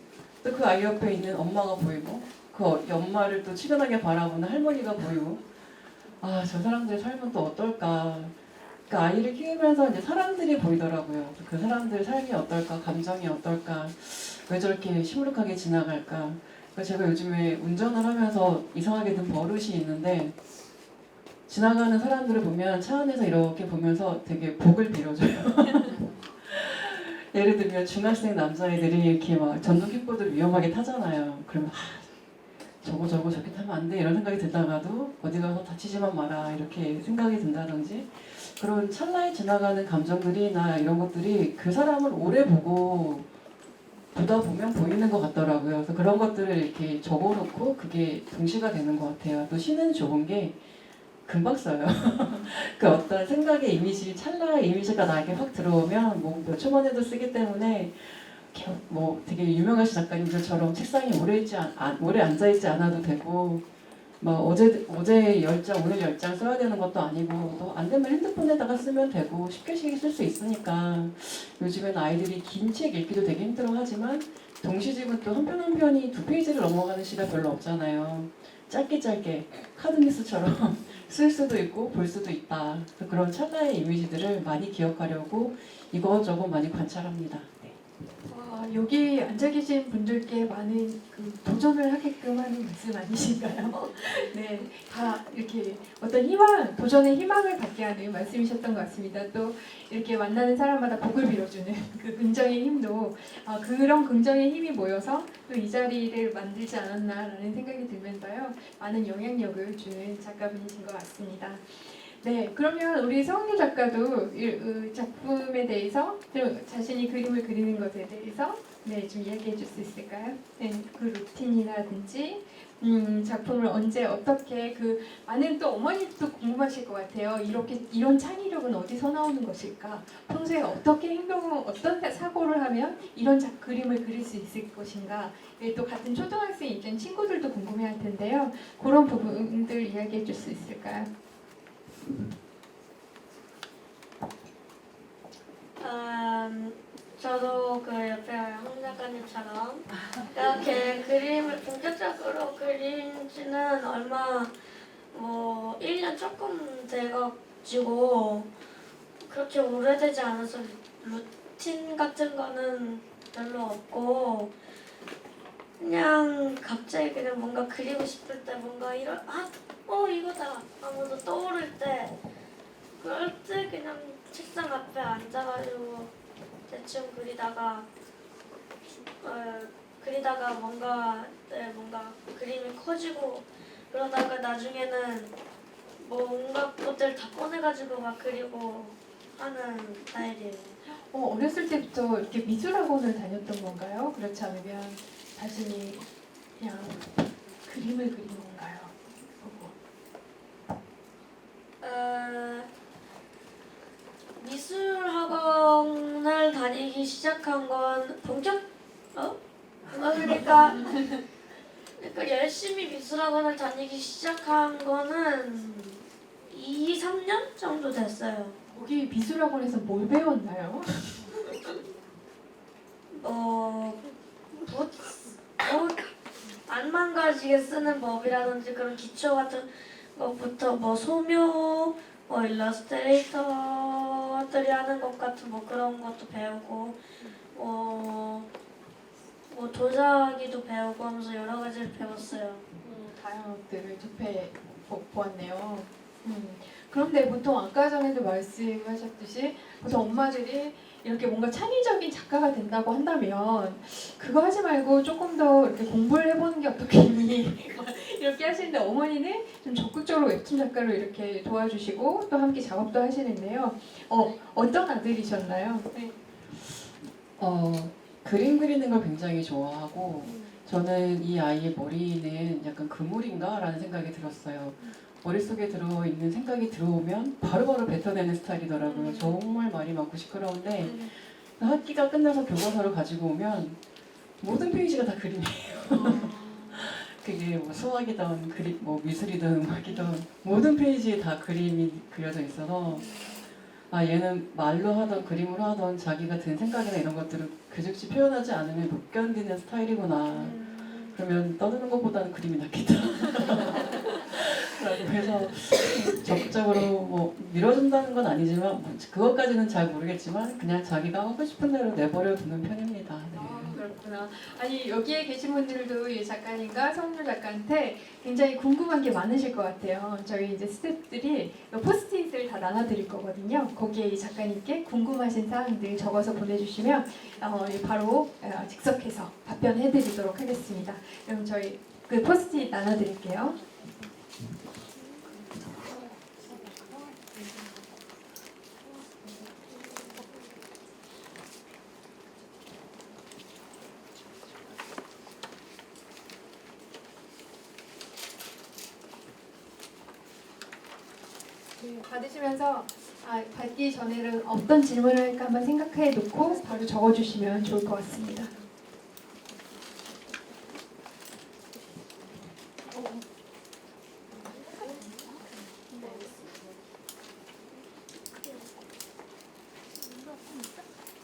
또 그 아이 옆에 있는 엄마가 보이고 그 엄마를 또 치근하게 바라보는 할머니가 보이고 저 사람들의 삶은 또 어떨까. 그 아이를 키우면서 이제 사람들이 보이더라고요. 그 사람들 삶이 어떨까, 감정이 어떨까, 왜 저렇게 시무룩하게 지나갈까. 그래서 제가 요즘에 운전을 하면서 이상하게 든 버릇이 있는데 지나가는 사람들을 보면 차 안에서 이렇게 보면서 되게 복을 빌어줘요. 예를 들면 중학생 남자애들이 이렇게 막 전동 킥보드를 위험하게 타잖아요. 그러면 저거 저렇게 타면 안 돼 이런 생각이 들다가도 어디 가서 다치지만 마라 이렇게 생각이 든다든지 그런 찰나에 지나가는 감정들이나 이런 것들이 그 사람을 오래 보고 보다 보면 보이는 것 같더라고요. 그래서 그런 것들을 이렇게 적어놓고 그게 동시가 되는 것 같아요. 또 시는 좋은 게 금방 써요. 그 어떤 생각의 이미지, 찰나의 이미지가 나에게 확 들어오면 뭐 몇 초 만에도 쓰기 때문에 이렇게 뭐 되게 유명하신 작가님들처럼 책상에 오래 앉아있지 않아도 되고 막 어제 10장, 오늘 10장 써야 되는 것도 아니고 또 안 되면 핸드폰에다가 쓰면 되고 쉽게 쓸 수 있으니까 요즘엔 아이들이 긴 책 읽기도 되게 힘들어하지만 동시집은 또 한 편 한 편이 2페이지를 넘어가는 시가 별로 없잖아요. 짧게 카드뉴스처럼 쓸 수도 있고 볼 수도 있다. 그래서 그런 찰나의 이미지들을 많이 기억하려고 이것저것 많이 관찰합니다. 네. 여기 앉아 계신 분들께 많은 그 도전을 하게끔 하는 말씀 아니신가요? 네, 다 이렇게 어떤 희망, 도전의 희망을 갖게 하는 말씀이셨던 것 같습니다. 또 이렇게 만나는 사람마다 복을 빌어주는 그 긍정의 힘도 그런 긍정의 힘이 모여서 또 이 자리를 만들지 않았나라는 생각이 들면서요, 많은 영향력을 주는 작가분이신 것 같습니다. 네, 그러면 우리 서은유 작가도 이 작품에 대해서 자신이 그림을 그리는 것에 대해서 좀 이야기해 줄 수 있을까요? 네, 그 루틴이라든지 작품을 언제 어떻게 많은 또 어머니도 궁금하실 것 같아요. 이런 창의력은 어디서 나오는 것일까? 평소에 어떻게 어떤 사고를 하면 이런 그림을 그릴 수 있을 것인가? 또 같은 초등학생 입장 친구들도 궁금해할 텐데요. 그런 부분들 이야기해 줄 수 있을까요? 저도 그 옆에 황 작가님처럼 이렇게 그림을 본격적으로 그린 지는 얼마 1년 조금 돼가지고 그렇게 오래되지 않아서 루틴 같은 거는 별로 없고 그냥 갑자기 그냥 뭔가 그리고 싶을 때 뭔가 이거다 아무도 떠오를 때 그럴 때 그냥 책상 앞에 앉아가지고 대충 그리다가 뭔가 그림이 커지고 그러다가 나중에는 뭔가 것들 다 꺼내가지고 막 그리고 하는 스타일이에요. 어렸을 때부터 이렇게 미술학원을 다녔던 건가요? 그렇지 않으면 자신이 그냥 그림을 그린 건가요? 미술학원을 다니기 시작한 건 그러니까 열심히 미술학원을 다니기 시작한 거는 2, 3년 정도 됐어요. 거기 미술학원에서 뭘 배웠나요? 안 망가지게 쓰는 법이라든지 그런 기초 같은 것부터 소묘, 일러스트레이터들이 하는 것 같은 그런 것도 배우고 도자기도 배우고 하면서 여러 가지를 배웠어요. 다양한 것들을 보았네요. 그런데 보통 아까 전에도 말씀하셨듯이 보통 엄마들이 이렇게 뭔가 창의적인 작가가 된다고 한다면 그거 하지 말고 조금 더 이렇게 공부를 해보는 게 어떻겠니? 이렇게 하시는데 어머니는 좀 적극적으로 웹툰 작가로 이렇게 도와주시고 또 함께 작업도 하시는데요. 어떤 아들이셨나요? 네. 그림 그리는 걸 굉장히 좋아하고 저는 이 아이의 머리는 약간 그물인가? 라는 생각이 들었어요. 머릿속에 들어있는 생각이 들어오면 바로바로 뱉어내는 스타일이더라고요. 정말 말이 많고 시끄러운데 학기가 끝나서 교과서를 가지고 오면 모든 페이지가 다 그림이에요. 그게 수학이든 미술이든 음악이든 모든 페이지에 다 그림이 그려져 있어서 얘는 말로 하던 그림으로 하던 자기가 든 생각이나 이런 것들을 그즉시 표현하지 않으면 못 견디는 스타일이구나. 그러면 떠드는 것보다는 그림이 낫겠다. 그래서 적극적으로 밀어준다는 건 아니지만 그것까지는 잘 모르겠지만 그냥 자기가 하고 싶은 대로 내버려 두는 편입니다. 네. 그렇구나. 아니 여기에 계신 분들도 이 작가님과 성윤 작가한테 굉장히 궁금한 게 많으실 것 같아요. 저희 이제 스태프들이 포스트잇을 다 나눠드릴 거거든요. 거기에 이 작가님께 궁금하신 사항들 적어서 보내주시면 바로 즉석해서 답변해드리도록 하겠습니다. 그럼 저희 그 포스트잇 나눠드릴게요. 받으시면서 받기 전에는 어떤 질문을 할까 한번 생각해 놓고 바로 적어주시면 좋을 것 같습니다.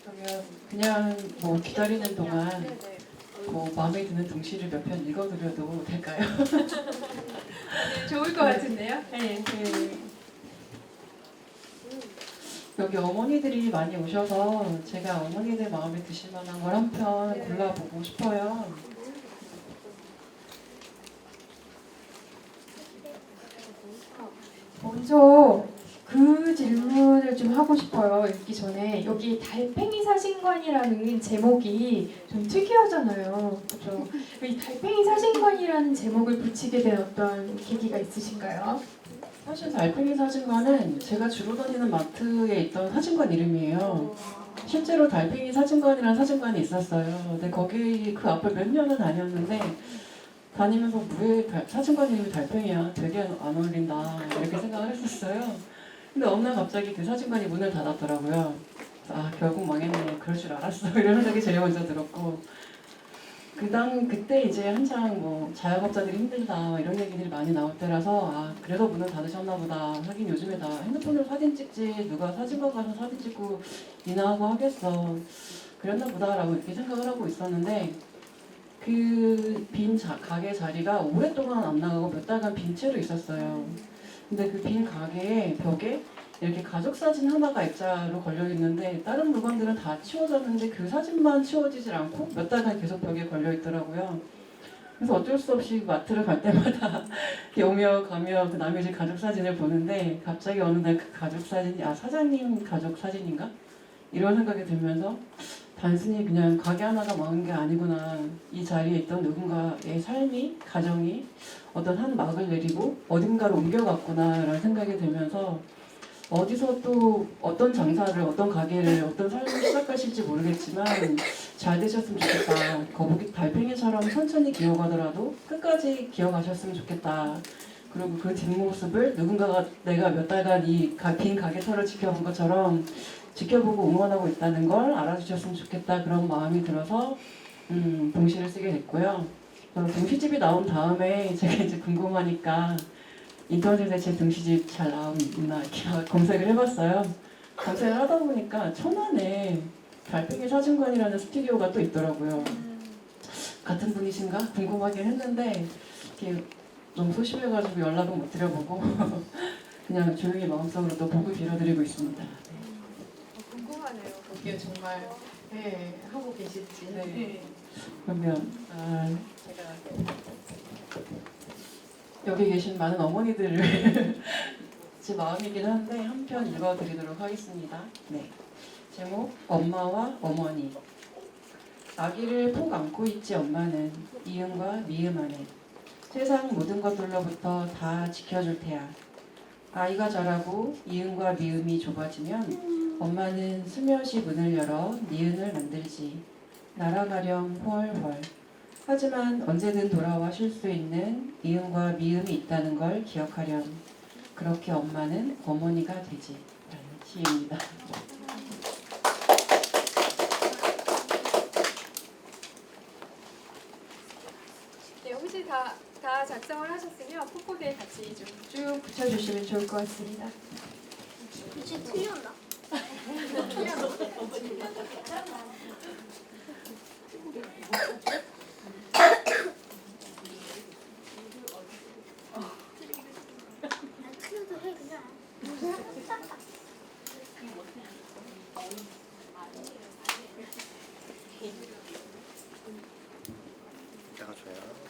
그러면 그냥 뭐 기다리는 동안 뭐 마음에 드는 동시를 몇 편 읽어드려도 될까요? 네, 좋을 것 같은데요. 네. 여기 어머니들이 많이 오셔서 제가 어머니들 마음에 드실 만한 걸 한 편 골라보고 싶어요. 먼저 그 질문을 좀 하고 싶어요. 읽기 전에 여기 달팽이 사진관이라는 제목이 좀 특이하잖아요. 그렇죠? 이 달팽이 사진관이라는 제목을 붙이게 된 어떤 계기가 있으신가요? 사실 달팽이 사진관은 제가 주로 다니는 마트에 있던 사진관 이름이에요. 실제로 달팽이 사진관이라는 사진관이 있었어요. 근데 거기 그 앞을 몇 년을 다녔는데 다니면서 왜 사진관 이름이 달팽이야? 되게 안 어울린다. 이렇게 생각을 했었어요. 근데 어느 날 갑자기 그 사진관이 문을 닫았더라고요. 그래서 결국 망했네. 그럴 줄 알았어. 이런 생각이 제일 먼저 들었고 그때 이제 한창 뭐 자영업자들이 힘들다 이런 얘기들이 많이 나올 때라서 그래서 문을 닫으셨나 보다. 하긴 요즘에 다 핸드폰으로 사진 찍지 누가 사진관 가서 사진 찍고 인화하고 하겠어. 그랬나 보다라고 이렇게 생각을 하고 있었는데 그 빈 가게 자리가 오랫동안 안 나가고 몇 달간 빈 채로 있었어요. 근데 그 빈 가게의 벽에 이렇게 가족 사진 하나가 액자로 걸려 있는데 다른 물건들은 다 치워졌는데 그 사진만 치워지질 않고 몇 달간 계속 벽에 걸려 있더라고요. 그래서 어쩔 수 없이 마트를 갈 때마다 오며 가며 그 남의 집 가족 사진을 보는데 갑자기 어느 날 그 가족 사진이 사장님 가족 사진인가? 이런 생각이 들면서 단순히 그냥 가게 하나가 망한 게 아니구나. 이 자리에 있던 누군가의 삶이, 가정이 어떤 한 막을 내리고 어딘가로 옮겨갔구나 라는 생각이 들면서 어디서 또 어떤 장사를, 어떤 가게를, 어떤 삶을 시작하실지 모르겠지만 잘 되셨으면 좋겠다. 거북이 달팽이처럼 천천히 기어가더라도 끝까지 기어가셨으면 좋겠다. 그리고 그 뒷모습을 누군가가 내가 몇 달간 이 빈 가게터를 지켜본 것처럼 지켜보고 응원하고 있다는 걸 알아주셨으면 좋겠다. 그런 마음이 들어서 동시를 쓰게 됐고요. 동시집이 나온 다음에 제가 이제 궁금하니까 인터넷에 제 등시집 잘 나오나 이렇게 검색을 해봤어요. 검색을 하다 보니까 천안에 달팽이 사진관이라는 스튜디오가 또 있더라고요. 같은 분이신가 궁금하긴 했는데 이렇게 너무 소심해가지고 연락은 못 드려보고 그냥 조용히 마음속으로 또 복을 빌어드리고 있습니다. 궁금하네요. 거기에 정말 하고 계실지. 네. 그러면 제가 여기 계신 많은 어머니들을 제 마음이긴 한데 한 편 읽어드리도록 하겠습니다. 네. 제목 엄마와 어머니. 아기를 푹 안고 있지 엄마는 이음과 미음 안에 세상 모든 것들로부터 다 지켜줄 테야. 아이가 자라고 이음과 미음이 좁아지면 엄마는 슬며시 문을 열어 니은을 만들지. 날아가렴 헐헐. 하지만 언제든 돌아와 쉴 수 있는 이음과 미음이 있다는 걸 기억하렴. 그렇게 엄마는 어머니가 되지. 라는 시입니다. 네, 혹시 다 작성을 하셨으면 풋보드에 같이 좀 쭉 붙여주시면 좋을 것 같습니다. 이제 틀렸나? 틀려도 해 그냥. 이따가 줘요.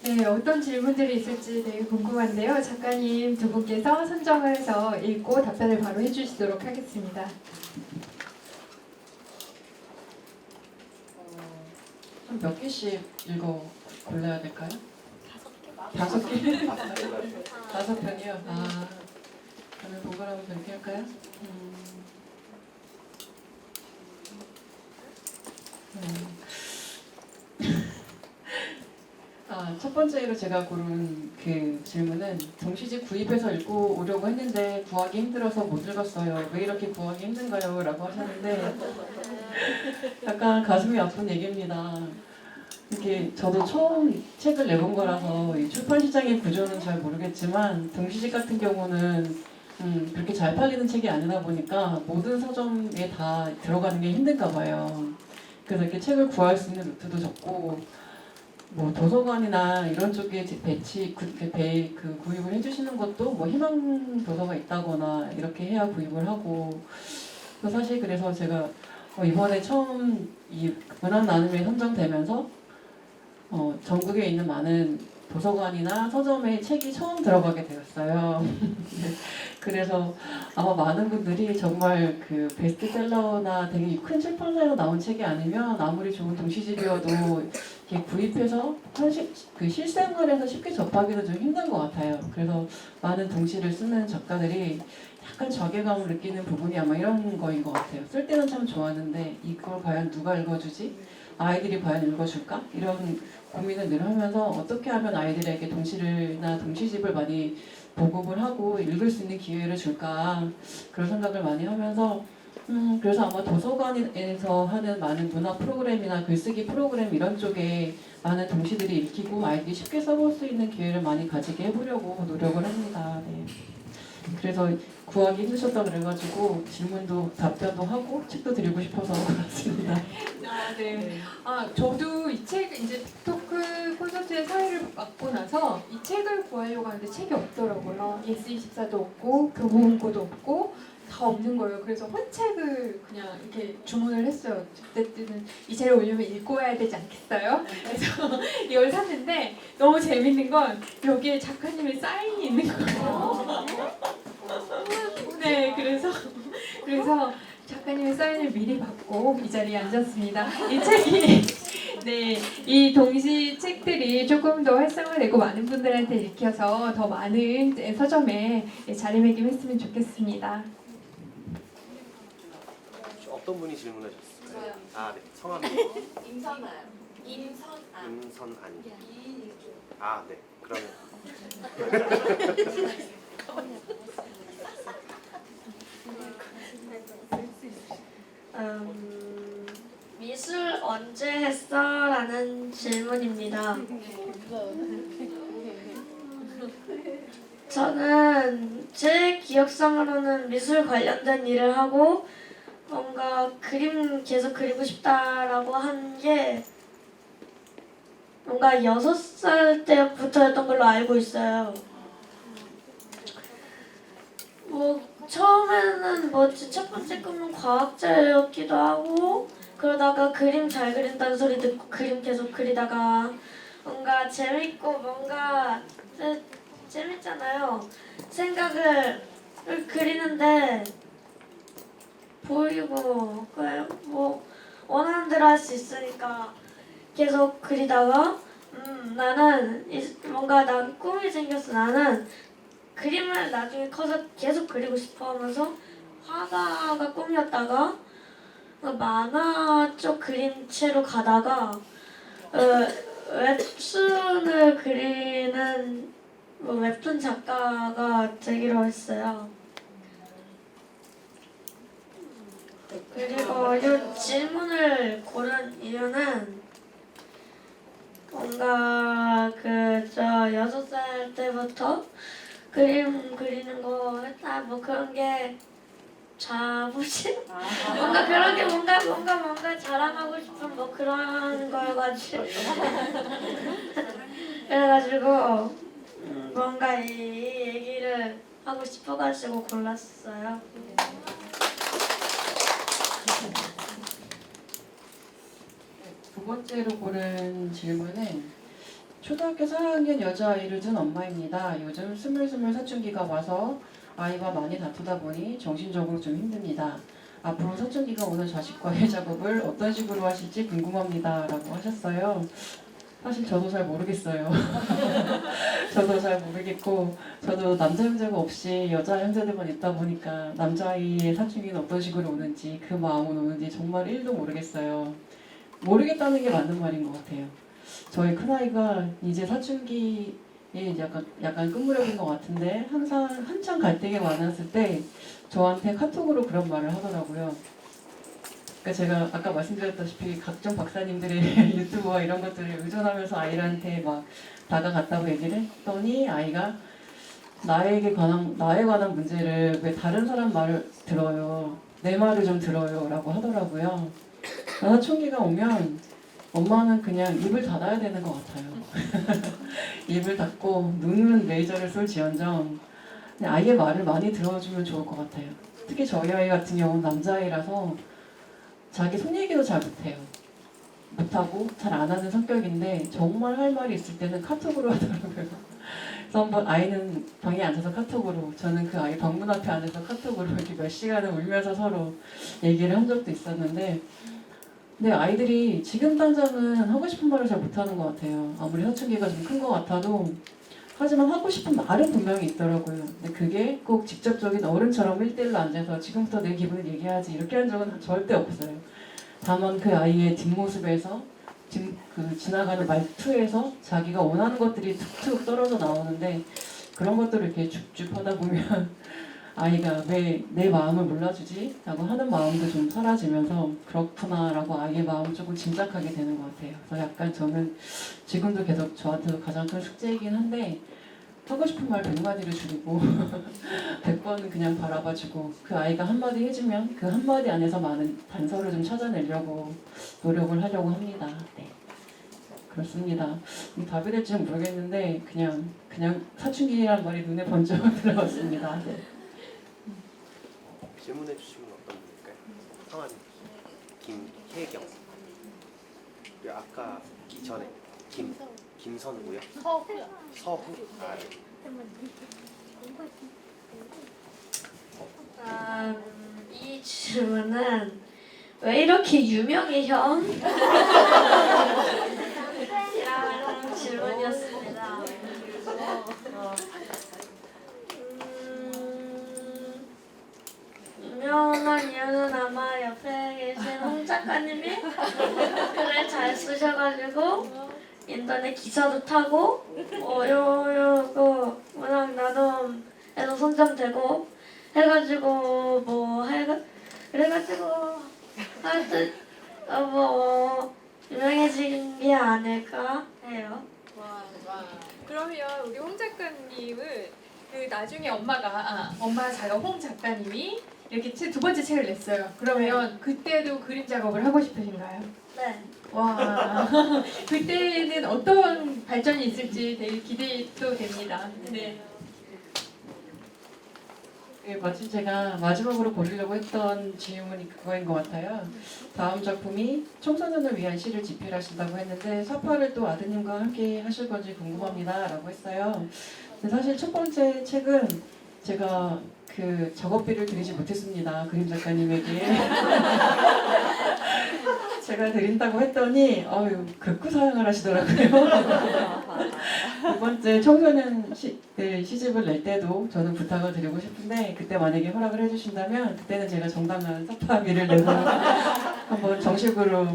네, 어떤 질문들이 있을지 되게 궁금한데요. 작가님 두 분께서 선정을 해서 읽고 답변을 바로 해주시도록 하겠습니다. 한 몇 개씩 읽어 골라야 될까요? 5개? 5편이요? 아, 그러면 번갈아가면서 이렇게 할까요? 첫 번째로 제가 고른 그 질문은 동시집 구입해서 읽고 오려고 했는데 구하기 힘들어서 못 읽었어요. 왜 이렇게 구하기 힘든가요? 라고 하셨는데 약간 가슴이 아픈 얘기입니다. 이렇게 저도 처음 책을 내본 거라서 이 출판 시장의 구조는 잘 모르겠지만 동시집 같은 경우는 그렇게 잘 팔리는 책이 아니다 보니까 모든 서점에 다 들어가는 게 힘든가 봐요. 그래서 이렇게 책을 구할 수 있는 루트도 적고 뭐 도서관이나 이런 쪽에 구입을 해주시는 것도 뭐 희망 도서가 있다거나 이렇게 해야 구입을 하고 사실 그래서 제가 이번에 처음 이 문학 나눔에 선정되면서 전국에 있는 많은 도서관이나 서점에 책이 처음 들어가게 되었어요. 그래서 아마 많은 분들이 정말 그 베스트셀러나 되게 큰 출판사에서 나온 책이 아니면 아무리 좋은 동시집이어도 이렇게 구입해서 그 실생활에서 쉽게 접하기도 좀 힘든 것 같아요. 그래서 많은 동시를 쓰는 작가들이 약간 자괴감을 느끼는 부분이 아마 이런 거인 것 같아요. 쓸 때는 참 좋았는데 이걸 과연 누가 읽어주지? 아이들이 과연 읽어줄까? 이런 고민을 늘 하면서 어떻게 하면 아이들에게 동시나 동시집을 많이 보급을 하고 읽을 수 있는 기회를 줄까 그런 생각을 많이 하면서 그래서 아마 도서관에서 하는 많은 문화 프로그램이나 글쓰기 프로그램 이런 쪽에 많은 동시들이 읽히고 아이들이 쉽게 써볼 수 있는 기회를 많이 가지게 해보려고 노력을 합니다. 네. 그래서 구하기 힘드셨다 그래가지고 질문도 답변도 하고 책도 드리고 싶어서 그렇습니다. 네. 저도 이 책 이제 빅토크 콘서트의 사회를 맡고 나서 이 책을 구하려고 하는데 책이 없더라고요. 예스24도 없고 교보문고도 없고 다 없는 거예요. 그래서 헌책을 그냥 이렇게 주문을 했어요. 어쨌든 이 책을 올려면 읽고 와야 되지 않겠어요? 그래서 이걸 샀는데 너무 재밌는 건 여기에 작가님의 사인이 있는 거예요. 네, 그래서 작가님의 사인을 미리 받고 이 자리에 앉았습니다. 이 책이 네, 이 동시 책들이 조금 더 활성화되고 많은 분들한테 읽혀서 더 많은 서점에 자리매김했으면 좋겠습니다. 어떤 분이 질문하셨어요? 저요. 아, 네. 성함이 임선아요. 임선아. 임선안. 이 아, 네. 그러면 미술 언제 했어? 라는 질문입니다. 저는 제 기억상으로는 미술 관련된 일을 하고 뭔가 그림 계속 그리고 싶다라고 한 게 뭔가 6살 때부터였던 걸로 알고 있어요. 뭐 처음에는 첫 번째 꿈은 과학자였기도 하고 그러다가 그림 잘 그린다는 소리 듣고 그림 계속 그리다가 뭔가 재밌고 뭔가 재밌잖아요. 생각을 그리는데 보이고 뭐 원하는 대로 할 수 있으니까 계속 그리다가 나는 뭔가 난 꿈이 생겼어. 나는 그림을 나중에 커서 계속 그리고 싶어 하면서 화가가 꿈이었다가 만화 쪽 그림체로 가다가 웹툰을 그리는 웹툰 작가가 되기로 했어요. 그리고 이 질문을 고른 이유는 뭔가 6살 때부터 그림 그리는 거 했다 뭐 그런 게 자부심? 뭔가 그런 게 뭔가 자랑하고 싶은 뭐 그런 거여가지고 그래가지고 뭔가 이 얘기를 하고 싶어가지고 골랐어요. 두 번째로 고른 질문은 초등학교 4학년 여자아이를 둔 엄마입니다. 요즘 스물스물 사춘기가 와서 아이와 많이 다투다 보니 정신적으로 좀 힘듭니다. 앞으로 사춘기가 오는 자식과의 작업을 어떤 식으로 하실지 궁금합니다. 라고 하셨어요. 사실 저도 잘 모르겠어요. 저도 잘 모르겠고 저도 남자 형제가 없이 여자 형제들만 있다 보니까 남자아이의 사춘기는 어떤 식으로 오는지 그 마음은 오는지 정말 1도 모르겠어요. 모르겠다는 게 맞는 말인 것 같아요. 저희 큰아이가 이제 사춘기에 약간 끝무렵인 것 같은데 항상 한창 갈등이 많았을 때 저한테 카톡으로 그런 말을 하더라고요. 그러니까 제가 아까 말씀드렸다시피 각종 박사님들의 유튜브와 이런 것들을 의존하면서 아이한테 막 다가갔다고 얘기를 했더니 아이가 나에 관한 문제를 왜 다른 사람 말을 들어요? 내 말을 좀 들어요 라고 하더라고요. 사춘기가 오면 엄마는 그냥 입을 닫아야 되는 것 같아요. 입을 닫고 눈은 레이저를 쏠지언정 그냥 아이의 말을 많이 들어주면 좋을 것 같아요. 특히 저희 아이 같은 경우는 남자아이라서 자기 속 얘기도 잘 못해요. 못하고 잘 안 하는 성격인데 정말 할 말이 있을 때는 카톡으로 하더라고요. 그래서 한번 아이는 방에 앉아서 카톡으로 저는 그 아이 방문 앞에 앉아서 카톡으로 이렇게 몇 시간을 울면서 서로 얘기를 한 적도 있었는데 근데 아이들이 지금 당장은 하고 싶은 말을 잘 못하는 것 같아요. 아무리 사춘기가 좀 큰 것 같아도 하지만 하고 싶은 말은 분명히 있더라고요. 근데 그게 꼭 직접적인 어른처럼 1대1로 앉아서 지금부터 내 기분을 얘기해야지 이렇게 한 적은 절대 없어요. 다만 그 아이의 뒷모습에서 지나가는 말투에서 자기가 원하는 것들이 툭툭 떨어져 나오는데 그런 것들을 이렇게 쭉쭉 하다 보면 아이가 왜 내 마음을 몰라주지? 라고 하는 마음도 좀 사라지면서 그렇구나 라고 아이의 마음을 조금 짐작하게 되는 것 같아요. 그래서 약간 저는 지금도 계속 저한테도 가장 큰 숙제이긴 한데 하고 싶은 말 100마디를 줄이고 100번은 그냥 바라봐주고 그 아이가 한마디 해주면 그 한마디 안에서 많은 단서를 좀 찾아내려고 노력을 하려고 합니다. 네. 그렇습니다. 답이 될지는 모르겠는데 그냥 사춘기라는 말이 눈에 번쩍 들어왔습니다. 네. 질문해 주시면 어떤 분일까요? 성함이 김혜경. 그리고 아까 이전에 김선우요? 서후. 아, 네. 이 질문은 왜 이렇게 유명해 형? 이라는 질문이었습니다. 유명한 이유는 아마 옆에 계신 홍 작가님이 글을 잘 쓰셔가지고 인터넷 기사도 타고 이러고 워낙 나눔에도 선정되고 해가지고 그래가지고 하여튼 유명해진 게 아닐까 해요. 와. 그러면 우리 홍 작가님은 그 나중에 엄마 자가 홍 작가님이 이렇게 두 번째 책을 냈어요. 그러면 그때도 그림 작업을 하고 싶으신가요? 네. 와. 그때는 어떤 발전이 있을지 되게 기대도 됩니다. 네. 마침 제가 마지막으로 고르려고 했던 질문이 그거인 것 같아요. 다음 작품이 청소년을 위한 시를 집필하신다고 했는데 사파를 또 아드님과 함께 하실 건지 궁금합니다 라고 했어요. 근데 사실 첫 번째 책은 제가 그 작업비를 드리지 못했습니다. 그림 작가님에게. 제가 드린다고 했더니 극구 사양을 하시더라고요. 두 번째 청소년 시집을 낼 때도 저는 부탁을 드리고 싶은데 그때 만약에 허락을 해주신다면 그때는 제가 정당한 사파비를 내서 한번 정식으로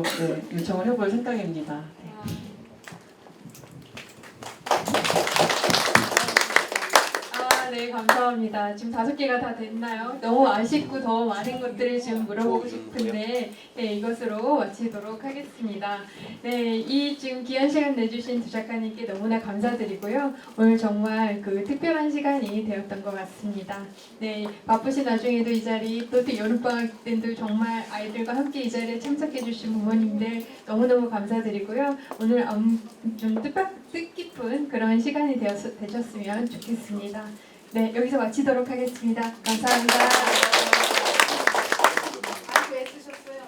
요청을 해볼 생각입니다. 네. 네, 감사합니다. 지금 5개가 다 됐나요? 너무 아쉽고 더 많은 것들을 지금 물어보고 싶은데 이것으로 마치도록 하겠습니다. 네, 이 지금 귀한 시간 내주신 두 작가님께 너무나 감사드리고요. 오늘 정말 그 특별한 시간이 되었던 것 같습니다. 네, 바쁘신 와중에도 이 자리 또 여름방학 때도 정말 아이들과 함께 이 자리에 참석해주신 부모님들 너무너무 감사드리고요. 오늘 좀 뜻깊은 그런 시간이 되셨으면 좋겠습니다. 네, 여기서 마치도록 하겠습니다. 감사합니다. 왜 쓰셨어요?